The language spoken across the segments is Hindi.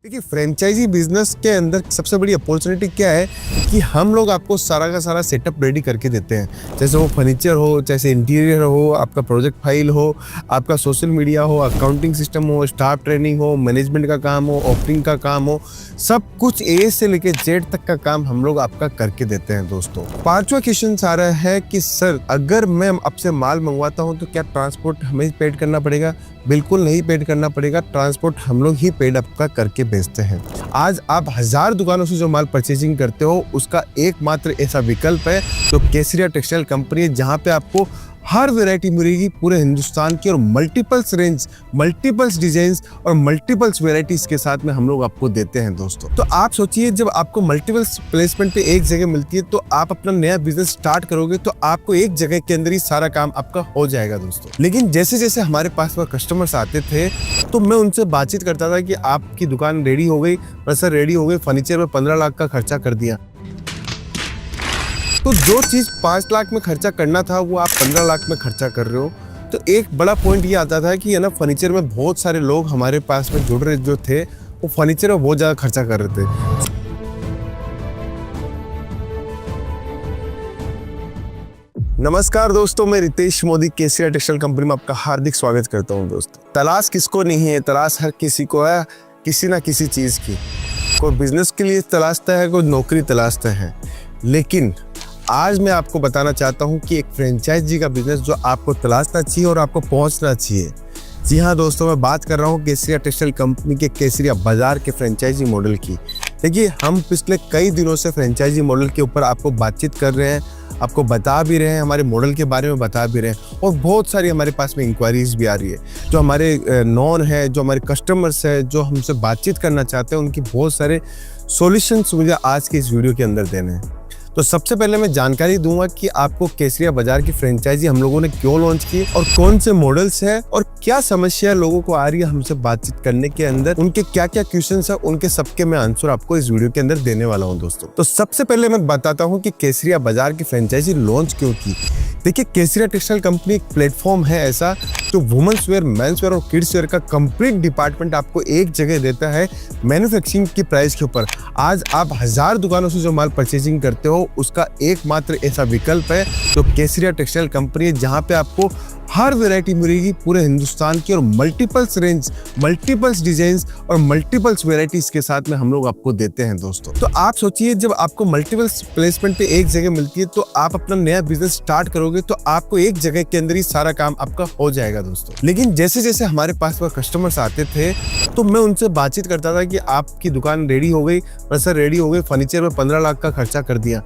देखिए, फ्रेंचाइजी बिजनेस के अंदर सबसे बड़ी अपॉर्चुनिटी क्या है कि हम लोग आपको सारा का सारा सेटअप रेडी करके देते हैं। जैसे वो फर्नीचर हो, जैसे इंटीरियर हो, आपका प्रोजेक्ट फाइल हो, आपका सोशल मीडिया हो, अकाउंटिंग सिस्टम हो, स्टाफ ट्रेनिंग हो, मैनेजमेंट का काम हो, ऑफरिंग का काम हो, सब कुछ ए से लेके जेड तक का काम हम लोग आपका करके देते हैं। दोस्तों, पांचवा क्वेश्चन आ रहा है कि सर, अगर मैं आपसे माल मंगवाता हूँ तो क्या ट्रांसपोर्ट हमें पेड करना पड़ेगा? बिल्कुल नहीं पेड करना पड़ेगा, ट्रांसपोर्ट हम लोग ही पेड आपका करके बेचते हैं। आज आप 1000 दुकानों से जो माल परचेजिंग करते हो, उसका एकमात्र ऐसा विकल्प है जो केसरिया टेक्सटाइल कंपनी है, जहां पे आपको हर वैरायटी मिलेगी पूरे हिंदुस्तान की, और मल्टीपल्स रेंज, मल्टीपल्स डिजाइन और मल्टीपल्स वैरायटीज के साथ में हम लोग आपको देते हैं। दोस्तों, तो आप सोचिए, जब आपको मल्टीपल्स प्लेसमेंट पे एक जगह मिलती है तो आप अपना नया बिजनेस स्टार्ट करोगे तो आपको एक जगह के अंदर ही सारा काम आपका हो जाएगा। दोस्तों, लेकिन जैसे जैसे हमारे पास वह कस्टमर्स आते थे तो मैं उनसे बातचीत करता था कि आपकी दुकान रेडी हो गई? सर रेडी हो गई, फर्नीचर में 15 लाख का खर्चा कर दिया। तो जो चीज़ 5 लाख में खर्चा करना था वो आप 15 लाख में खर्चा कर रहे हो। तो एक बड़ा पॉइंट ये आता था कि है ना, फर्नीचर में बहुत सारे लोग हमारे पास में जुड़ रहे जो थे, वो फर्नीचर में बहुत ज़्यादा खर्चा कर रहे थे। नमस्कार दोस्तों, मैं रितेश मोदी केसरिया टेक्सटाइल कंपनी में आपका हार्दिक स्वागत करता हूँ। दोस्तों, तलाश किसको नहीं है? तलाश हर किसी को है, किसी ना किसी चीज़ की। कोई बिजनेस के लिए तलाशता है, कोई नौकरी तलाशता है। लेकिन आज मैं आपको बताना चाहता हूं कि एक फ्रेंचाइजी का बिजनेस जो आपको तलाशना चाहिए और आपको पहुंचना चाहिए। जी हाँ दोस्तों, मैं बात कर रहा हूं केसरिया टेक्सटाइल कंपनी के केसरिया बाजार के फ्रेंचाइजी मॉडल की। देखिए, हम पिछले कई दिनों से फ्रेंचाइजी मॉडल के ऊपर आपको बातचीत कर रहे हैं, आपको बता भी रहे हैं, हमारे मॉडल के बारे में बता भी रहे हैं, और बहुत सारी हमारे पास में इंक्वायरीज भी आ रही है। जो हमारे नॉन है, जो हमारे कस्टमर्स है, जो हमसे बातचीत करना चाहते हैं, उनकी बहुत सारे सॉल्यूशंस मुझे आज के इस वीडियो के अंदर देने हैं। तो सबसे पहले मैं जानकारी दूंगा कि आपको केसरिया बाजार की फ्रेंचाइजी हम लोगों ने क्यों लॉन्च की, और कौन से मॉडल्स है, और क्या समस्या लोगों को आ रही है हमसे बातचीत करने के अंदर, उनके क्या क्या क्वेश्चंस है, उनके सबके मैं आंसर आपको इस वीडियो के अंदर देने वाला हूं। दोस्तों, तो सबसे पहले मैं बताता हूं कि केसरिया बाजार की फ्रेंचाइजी लॉन्च क्यों की। देखिए, केसरिया टेक्सटाइल कंपनी एक प्लेटफॉर्म है ऐसा जो वुमेन्स वेयर, मेंस वेयर और किड्स वेयर का कंप्लीट डिपार्टमेंट आपको एक जगह देता है मैन्युफैक्चरिंग की प्राइस के ऊपर। आज आप 1000 दुकानों से जो माल परचेजिंग करते हो, उसका एकमात्र ऐसा विकल्प है जो केसरिया टेक्सटाइल कंपनी है, जहां पे आपको हर वैरायटी मिलेगी पूरे हिंदुस्तान की, और मल्टीपल्स रेंज, मल्टीपल्स डिजाइन और मल्टीपल्स वैरायटीज के साथ में हम लोग आपको देते हैं। दोस्तों, तो आप सोचिए, जब आपको मल्टीपल्स प्लेसमेंट पे एक जगह मिलती है तो आप अपना नया बिजनेस स्टार्ट करोगे तो आपको एक जगह के अंदर ही सारा काम आपका हो जाएगा। दोस्तों, लेकिन जैसे जैसे हमारे पास वह कस्टमर्स आते थे तो मैं उनसे बातचीत करता था कि आपकी दुकान रेडी हो गई? सर रेडी हो गई, फर्नीचर में 15 लाख का खर्चा कर दिया।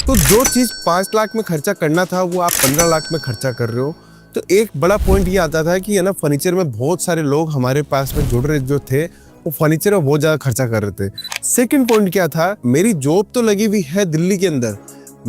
तो जो चीज़ 5 लाख में खर्चा करना था वो आप 15 लाख में खर्चा कर रहे हो। तो एक बड़ा पॉइंट ये आता था कि है ना, फर्नीचर में बहुत सारे लोग हमारे पास में जुड़ रहे जो थे, वो फर्नीचर में बहुत ज़्यादा खर्चा कर रहे थे। सेकंड पॉइंट क्या था, मेरी जॉब तो लगी हुई है दिल्ली के अंदर,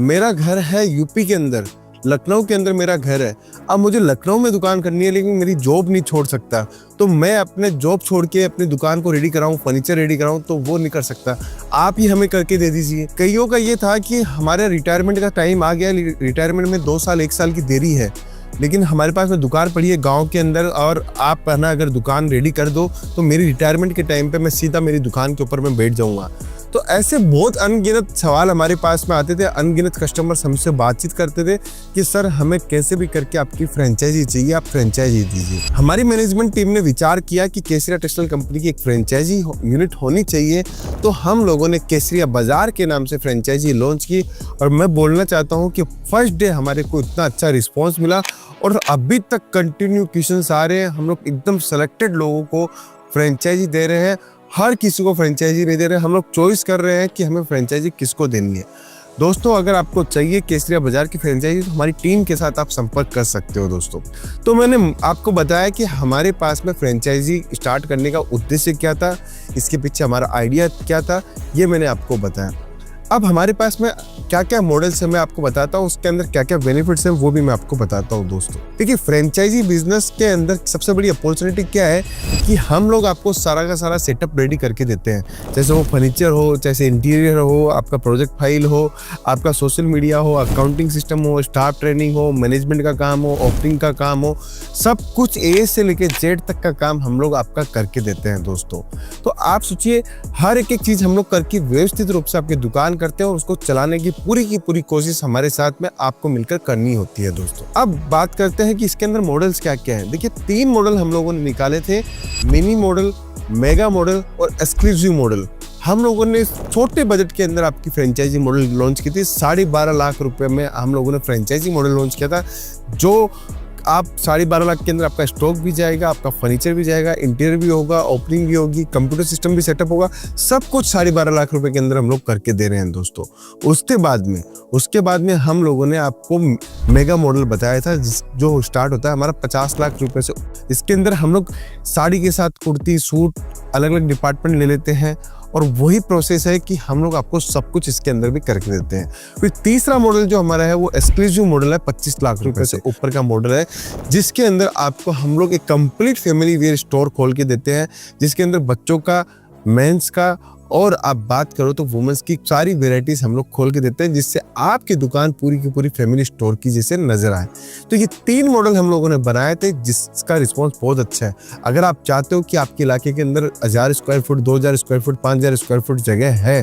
मेरा घर है यूपी के अंदर, लखनऊ के अंदर मेरा घर है। अब मुझे लखनऊ में दुकान करनी है, लेकिन मेरी जॉब नहीं छोड़ सकता, तो मैं अपने जॉब छोड़ के अपनी दुकान को रेडी कराऊं, फर्नीचर रेडी कराऊं, तो वो नहीं कर सकता। आप ही हमें करके दे दीजिए। कईयों का ये था कि हमारे रिटायरमेंट का टाइम आ गया, रिटायरमेंट में 2 साल 1 साल की देरी है, लेकिन हमारे पास में दुकान पड़ी है गांव के अंदर, और आप है ना, अगर दुकान रेडी कर दो तो मेरी रिटायरमेंट के टाइम पे मैं सीधा मेरी दुकान के ऊपर मैं बैठ जाऊंगा। तो ऐसे बहुत अनगिनत सवाल हमारे पास में आते थे, अनगिनत कस्टमर्स हमसे बातचीत करते थे कि सर, हमें कैसे भी करके आपकी फ्रेंचाइजी चाहिए, आप फ्रेंचाइजी दीजिए। हमारी मैनेजमेंट टीम ने विचार किया कि केसरिया टेक्सटाइल कंपनी की एक फ्रेंचाइजी यूनिट होनी चाहिए, तो हम लोगों ने केसरिया बाजार के नाम से फ्रेंचाइजी लॉन्च की। और मैं बोलना चाहता हूँ कि फर्स्ट डे हमारे को इतना अच्छा रिस्पॉन्स मिला, और अभी तक कंटिन्यू क्वेश्चंस आ रहे हैं। हम लोग एकदम सेलेक्टेड लोगों को फ्रेंचाइजी दे रहे हैं, हर किसी को फ्रेंचाइजी नहीं दे रहे हैं। हम लोग चॉइस कर रहे हैं कि हमें फ्रेंचाइजी किसको देनी है। दोस्तों, अगर आपको चाहिए केसरिया बाजार की फ्रेंचाइजी तो हमारी टीम के साथ आप संपर्क कर सकते हो। दोस्तों, तो मैंने आपको बताया कि हमारे पास में फ्रेंचाइजी स्टार्ट करने का उद्देश्य क्या था, इसके पीछे हमारा आइडिया क्या था, ये मैंने आपको बताया। अब हमारे पास में क्या क्या मॉडल्स है मैं आपको बताता हूँ, उसके अंदर क्या क्या बेनिफिट्स हैं वो भी मैं आपको बताता हूँ दोस्तों। देखिए फ्रेंचाइजी बिजनेस के अंदर सबसे बड़ी अपॉर्चुनिटी क्या है कि हम लोग आपको सारा का सारा सेटअप रेडी करके देते हैं, जैसे वो फर्नीचर हो, जैसे इंटीरियर हो, आपका प्रोजेक्ट फाइल हो, आपका सोशल मीडिया हो, अकाउंटिंग सिस्टम हो, स्टाफ ट्रेनिंग हो, मैनेजमेंट का काम हो, ऑपरेटिंग का काम हो, सब कुछ ए से लेके जेड तक का काम हम लोग आपका करके देते हैं दोस्तों। तो आप सोचिए हर एक चीज़ हम लोग करके व्यवस्थित रूप से आपकी दुकान करते हैं और उसको चलाने की पूरी कोशिश हमारे साथ में आपको मिलकर करनी होती है दोस्तों। अब बात करते हैं कि इसके अंदर मॉडल्स क्या क्या हैं। देखिए 3 मॉडल हम लोगों ने निकाले थे, मिनी मॉडल, मेगा मॉडल और एक्सक्लूसिव मॉडल। हम लोगों ने छोटे बजट के अंदर आपकी फ्रेंचाइजी मॉडल लॉन्च की थी। 12.5 लाख रुपए में हम लोगों ने फ्रेंचाइजी मॉडल लॉन्च किया था, जो आप 12.5 लाख के अंदर आपका स्टॉक भी जाएगा, आपका फर्नीचर भी जाएगा, इंटीरियर भी होगा, ओपनिंग भी होगी, कंप्यूटर सिस्टम भी सेटअप होगा, सब कुछ 12.5 लाख रुपए के अंदर हम लोग करके दे रहे हैं दोस्तों। उसके बाद में हम लोगों ने आपको मेगा मॉडल बताया था जो स्टार्ट होता है हमारा 50 लाख रुपए से। इसके अंदर हम लोग साड़ी के साथ कुर्ती, सूट, अलग अलग डिपार्टमेंट ले लेते हैं और वही प्रोसेस है कि हम लोग आपको सब कुछ इसके अंदर भी करके देते हैं। फिर तीसरा मॉडल जो हमारा है वो एक्सक्लूसिव मॉडल है, 25 लाख रुपए से ऊपर का मॉडल है, जिसके अंदर आपको हम लोग एक कंप्लीट फैमिली वेयर स्टोर खोल के देते हैं, जिसके अंदर बच्चों का, मेंस का और आप बात करो तो वुमेन्स की सारी वेराइटीज हम लोग खोल के देते हैं, जिससे आपकी दुकान पूरी की पूरी फैमिली स्टोर की जैसे नजर आए। तो ये 3 मॉडल हम लोगों ने बनाए थे जिसका रिस्पांस बहुत अच्छा है। अगर आप चाहते हो कि आपके इलाके के अंदर 1000 square foot, 2000 square foot, 5000 square foot जगह है,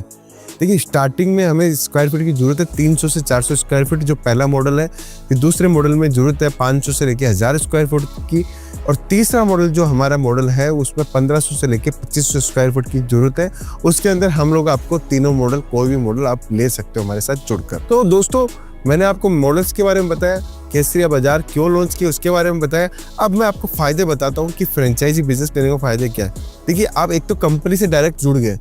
देखिए स्टार्टिंग में हमें स्क्वायर फीट की जरूरत है 300 से 400 स्क्वायर फीट, जो पहला मॉडल है। फिर दूसरे मॉडल में जरूरत है 500 से लेके 1000 स्क्वायर फुट की, और तीसरा मॉडल जो हमारा मॉडल है उसमें 1500 से लेके 2500 स्क्वायर फुट की जरूरत है। उसके अंदर हम लोग आपको तीनों मॉडल, कोई भी मॉडल आप ले सकते हो हमारे साथ जुड़कर। तो दोस्तों मैंने आपको मॉडल्स के बारे में बताया, केसरिया बाजार क्यों लॉन्च किया उसके बारे में बताया। अब मैं आपको फायदे बताता हूँ कि फ्रेंचाइजी बिजनेस लेने के फायदे क्या है। देखिए आप एक तो कंपनी से डायरेक्ट जुड़ गए,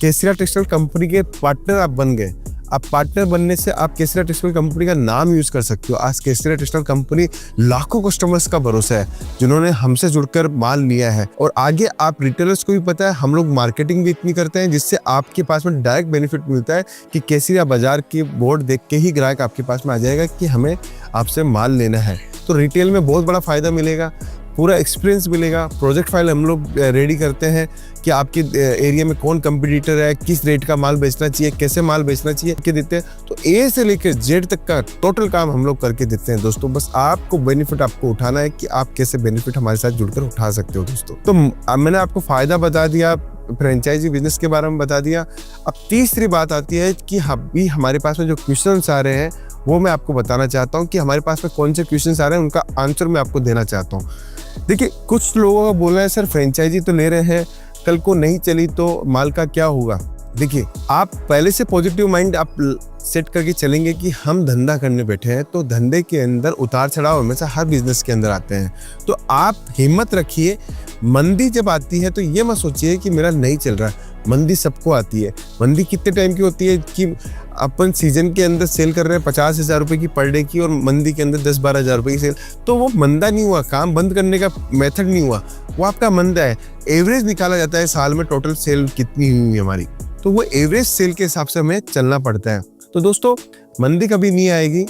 केसरिया टेक्सटाइल कंपनी के पार्टनर आप बन गए। आप पार्टनर बनने से आप केसरिया टेक्सटाइल कंपनी का नाम यूज कर सकते हो। आज केसरिया टेक्सटाइल कंपनी लाखों कस्टमर्स का भरोसा है जिन्होंने हमसे जुड़कर माल लिया है, और आगे आप रिटेलर्स को भी पता है हम लोग मार्केटिंग भी इतनी करते हैं जिससे आपके पास में डायरेक्ट बेनिफिट मिलता है कि केसरिया बाजार की बोर्ड देख के ही ग्राहक आपके पास में आ जाएगा कि हमें आपसे माल लेना है। तो रिटेल में बहुत बड़ा फायदा मिलेगा, पूरा एक्सपीरियंस मिलेगा। प्रोजेक्ट फाइल हम लोग रेडी करते हैं कि आपके एरिया में कौन कंपटीटर है, किस रेट का माल बेचना चाहिए, कैसे माल बेचना चाहिए के देते हैं। तो ए से लेकर जेड तक का टोटल काम हम लोग करके देते हैं दोस्तों। बस आपको बेनिफिट आपको उठाना है कि आप कैसे बेनिफिट हमारे साथ जुड़कर उठा सकते हो दोस्तों। तो मैंने आपको फायदा बता दिया, फ्रेंचाइजी बिजनेस के बारे में बता दिया। अब तीसरी बात आती है कि अभी हमारे पास में जो क्वेश्चंस आ रहे हैं वो मैं आपको बताना चाहता हूँ कि हमारे पास में कौन से क्वेश्चंस आ रहे हैं, उनका आंसर मैं आपको देना चाहता हूँ। देखिए कुछ लोगों का बोलना है सर फ्रेंचाइजी तो ले रहे हैं, कल को नहीं चली तो माल का क्या होगा। देखिए आप पहले से पॉजिटिव माइंड आप सेट करके चलेंगे कि हम धंधा करने बैठे हैं, तो धंधे के अंदर उतार चढ़ाव हमेशा हर बिजनेस के अंदर आते हैं। तो आप हिम्मत रखिए, मंदी जब आती है तो ये मत सोचिए कि मेरा नहीं चल रहा। मंदी सबको आती है। मंदी कितने टाइम की होती है कि अपन सीजन के अंदर सेल कर रहे हैं 50,000 रुपए की पर डे की, और मंदी के अंदर 10-12 हज़ार रुपए की सेल, तो वो मंदा नहीं हुआ, काम बंद करने का मेथड नहीं हुआ, वो आपका मंदा है। एवरेज निकाला जाता है साल में टोटल सेल कितनी हुई हमारी, तो वो एवरेज सेल के हिसाब से हमें चलना पड़ता है। तो दोस्तों मंदी कभी नहीं आएगी,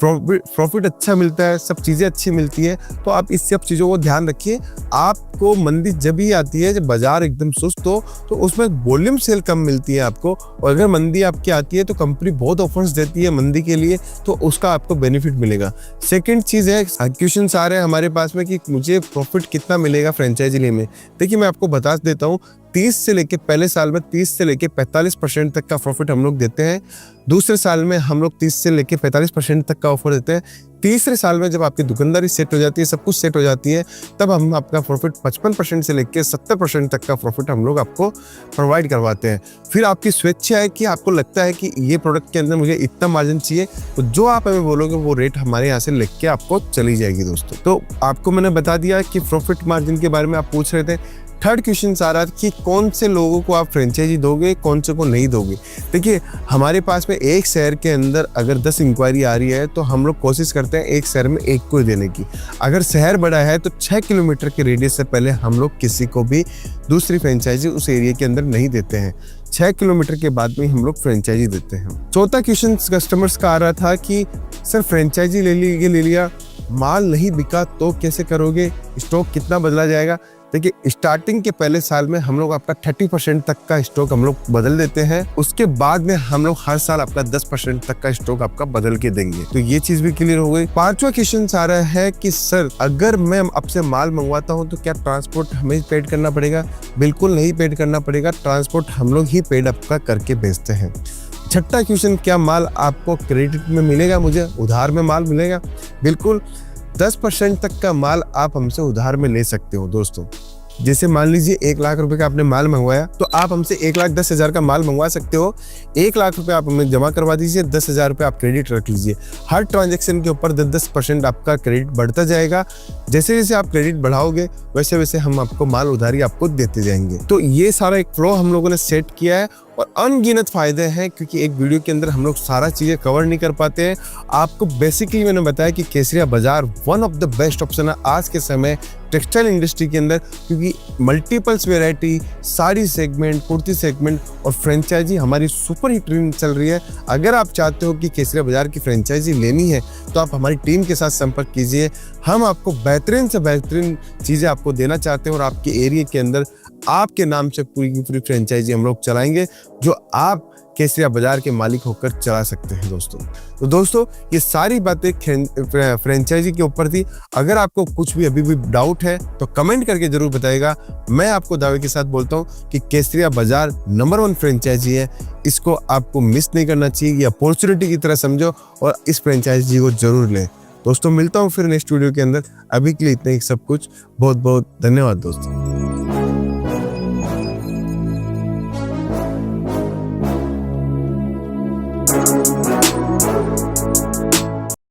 प्रॉफिट अच्छा मिलता है, सब चीज़ें अच्छी मिलती है। तो आप इस सब चीज़ों को ध्यान रखिए। आपको मंदी जब ही आती है जब बाजार एकदम सुस्त हो, तो उसमें वॉल्यूम सेल कम मिलती है आपको, और अगर मंदी आपकी आती है तो कंपनी बहुत ऑफर्स देती है मंदी के लिए, तो उसका आपको बेनिफिट मिलेगा। सेकंड चीज़ है, क्वेश्चंस आ रहे हैं हमारे पास में कि मुझे प्रॉफिट कितना मिलेगा फ्रेंचाइजी लेने में। देखिए मैं आपको बता देता हूँ, 30 से लेके पहले साल में 30 से लेके 45% तक का प्रॉफिट हम लोग देते हैं। दूसरे साल में हम लोग 30 से लेके 45% तक का ऑफर देते हैं। तीसरे साल में जब आपकी दुकानदारी सेट हो जाती है, सब कुछ सेट हो जाती है, तब हम आपका प्रॉफिट 55% से लेके 70% तक का प्रॉफिट हम लोग आपको प्रोवाइड करवाते हैं। फिर आपकी स्वेच्छा है कि आपको लगता है कि ये प्रोडक्ट के अंदर मुझे इतना मार्जिन चाहिए, तो जो आप हमें बोलोगे वो रेट हमारे यहाँ से लेके आपको चली जाएगी दोस्तों। तो आपको मैंने बता दिया कि प्रॉफिट मार्जिन के बारे में आप पूछ रहे थे। थर्ड क्वेश्चन आ रहा है कि कौन से लोगों को आप फ्रेंचाइजी दोगे, कौन से को नहीं दोगे। देखिए, हमारे पास में एक शहर के अंदर अगर 10 इंक्वायरी आ रही है तो हम लोग कोशिश करते हैं एक शहर में एक को देने की। अगर शहर बड़ा है तो 6 किलोमीटर के रेडियस से पहले हम लोग किसी को भी दूसरी फ्रेंचाइजी उस एरिया के अंदर नहीं देते हैं। 6 किलोमीटर के बाद में हम लोग फ्रेंचाइजी देते हैं। चौथा क्वेश्चन कस्टमर्स का आ रहा था कि सर फ्रेंचाइजी ले लिया, माल नहीं बिका तो कैसे करोगे, स्टॉक कितना बदला जाएगा। देखिए, स्टार्टिंग के पहले साल में हम लोग आपका 30% तक का स्टॉक हम लोग बदल देते हैं। उसके बाद में हम लोग हर साल आपका 10% तक का स्टॉक आपका बदल के देंगे। तो ये चीज भी क्लियर हो गई। पांचवा क्वेश्चन आ रहा है कि सर अगर मैं आपसे माल मंगवाता हूं तो क्या ट्रांसपोर्ट हमें पेड करना पड़ेगा। बिल्कुल नहीं पेड करना पड़ेगा, ट्रांसपोर्ट हम लोग ही पेड आपका करके भेजते हैं। छठा क्वेश्चन, क्या माल आपको क्रेडिट में मिलेगा, मुझे उधार में माल मिलेगा। बिल्कुल 10% तक का माल आप हमसे उधार में ले सकते हो दोस्तों। जैसे मान लीजिए 1 लाख रुपए का आपने माल मंगवाया तो आप हमसे 1,10,000 का माल मंगवा सकते हो। 1 लाख रुपए आप हमें जमा करवा दीजिए, 10,000 रुपए आप क्रेडिट रख लीजिए। हर ट्रांजैक्शन के ऊपर 10% आपका क्रेडिट बढ़ता जाएगा। जैसे जैसे आप क्रेडिट बढ़ाओगे वैसे वैसे हम आपको माल उधारी आपको देते जाएंगे। तो ये सारा एक फ्लो हम लोगों ने सेट किया है और अनगिनत फायदे हैं, क्योंकि एक वीडियो के अंदर हम लोग सारा चीजें कवर नहीं कर पाते हैं। आपको बेसिकली मैंने बताया कि केसरिया बाजार one of the best option है आज के समय टेक्सटाइल इंडस्ट्री के अंदर, क्योंकि multiples variety, sari segment, kurti segment और फ्रेंचाइजी हमारी सुपर हिट ट्रेंड चल रही है। अगर आप चाहते हो कि केसरिया बाजार की फ्रेंचाइजी लेनी है तो आप हमारी टीम के साथ संपर्क कीजिए। हम आपको बेहतरीन से बेहतरीन चीजें आपको देना चाहते हैं और आपके एरिया के अंदर आपके नाम से पूरी की पूरी फ्रेंचाइजी हम लोग चलाएंगे, जो आप केसरिया बाजार के मालिक होकर चला सकते हैं दोस्तों। तो दोस्तों, ये सारी बातें फ्रेंचाइजी के ऊपर थी। अगर आपको कुछ भी अभी भी डाउट है तो कमेंट करके जरूर बताइएगा। मैं आपको दावे के साथ बोलता हूँ कि केसरिया बाजार नंबर 1 फ्रेंचाइजी है। इसको आपको मिस नहीं करना चाहिए, ये अपॉर्चुनिटी की तरह समझो और इस फ्रेंचाइजी को जरूर लें। दोस्तों, मिलता हूँ फिर नेक्स्ट वीडियो के अंदर। अभी के लिए इतना ही सब कुछ। बहुत बहुत धन्यवाद दोस्तों।